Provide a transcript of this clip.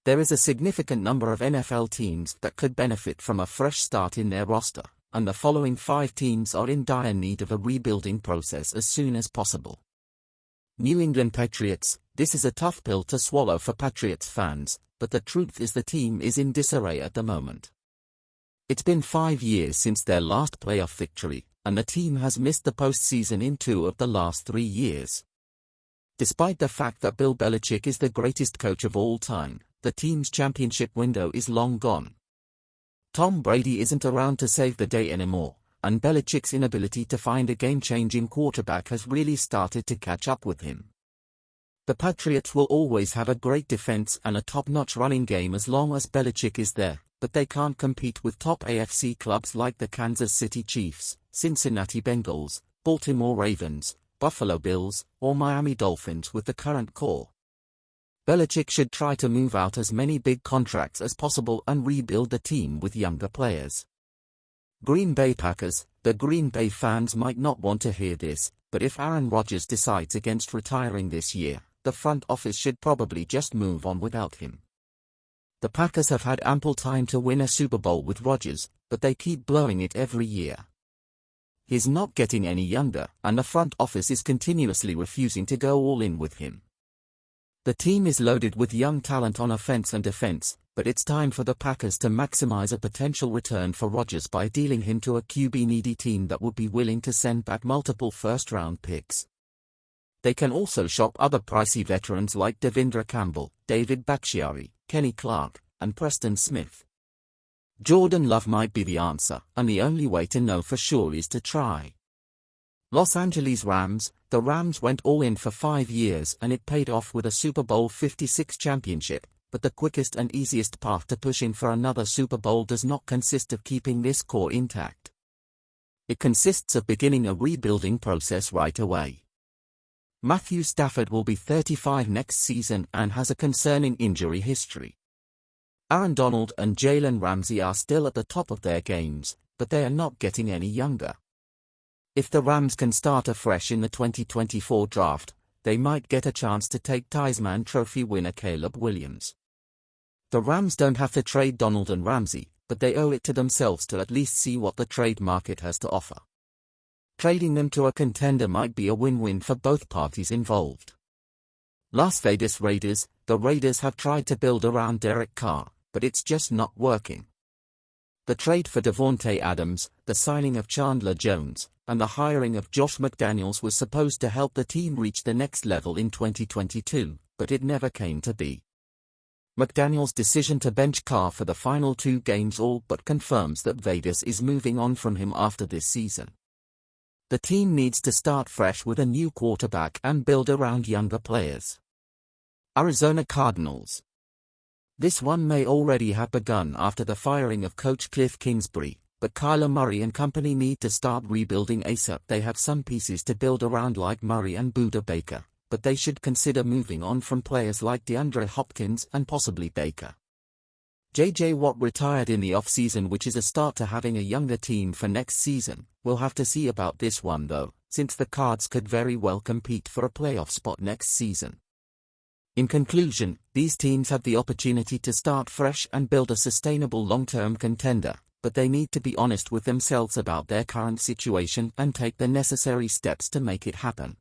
There is a significant number of NFL teams that could benefit from a fresh start in their roster, and the following 5 teams are in dire need of a rebuilding process as soon as possible. New England Patriots. This is a tough pill to swallow for Patriots fans, but the truth is the team is in disarray at the moment. It's been 5 years since their last playoff victory, and the team has missed the postseason in 2 of the last 3 years. Despite the fact that Bill Belichick is the greatest coach of all time, the team's championship window is long gone. Tom Brady isn't around to save the day anymore, and Belichick's inability to find a game-changing quarterback has really started to catch up with him. The Patriots will always have a great defense and a top-notch running game as long as Belichick is there, but they can't compete with top AFC clubs like the Kansas City Chiefs, Cincinnati Bengals, Baltimore Ravens, Buffalo Bills, or Miami Dolphins with the current core. Belichick should try to move out as many big contracts as possible and rebuild the team with younger players. Green Bay Packers. The Green Bay fans might not want to hear this, but if Aaron Rodgers decides against retiring this year, the front office should probably just move on without him. The Packers have had ample time to win a Super Bowl with Rodgers, but they keep blowing it every year. He's not getting any younger, and the front office is continuously refusing to go all in with him. The team is loaded with young talent on offense and defense, but it's time for the Packers to maximize a potential return for Rodgers by dealing him to a QB-needy team that would be willing to send back multiple first-round picks. They can also shop other pricey veterans like Devindra Campbell, David Bakhtiari, Kenny Clark, and Preston Smith. Jordan Love might be the answer, and the only way to know for sure is to try. Los Angeles Rams. The Rams went all in for 5 years and it paid off with a Super Bowl 56 championship, but the quickest and easiest path to pushing for another Super Bowl does not consist of keeping this core intact. It consists of beginning a rebuilding process right away. Matthew Stafford will be 35 next season and has a concerning injury history. Aaron Donald and Jalen Ramsey are still at the top of their games, but they are not getting any younger. If the Rams can start afresh in the 2024 draft, they might get a chance to take Heisman Trophy winner Caleb Williams. The Rams don't have to trade Donald and Ramsey, but they owe it to themselves to at least see what the trade market has to offer. Trading them to a contender might be a win-win for both parties involved. Las Vegas Raiders. The Raiders have tried to build around Derek Carr, but it's just not working. The trade for Davante Adams, the signing of Chandler Jones, and the hiring of Josh McDaniels was supposed to help the team reach the next level in 2022, but it never came to be. McDaniels' decision to bench Carr for the final 2 games all but confirms that Vegas is moving on from him after this season. The team needs to start fresh with a new quarterback and build around younger players. Arizona Cardinals. This one may already have begun after the firing of coach Cliff Kingsbury, but Kyler Murray and company need to start rebuilding ASAP. They have some pieces to build around like Murray and Budda Baker, but they should consider moving on from players like DeAndre Hopkins and possibly Baker. J.J. Watt retired in the offseason, which is a start to having a younger team for next season. We'll have to see about this one though, since the Cards could very well compete for a playoff spot next season. In conclusion, these teams have the opportunity to start fresh and build a sustainable long-term contender, but they need to be honest with themselves about their current situation and take the necessary steps to make it happen.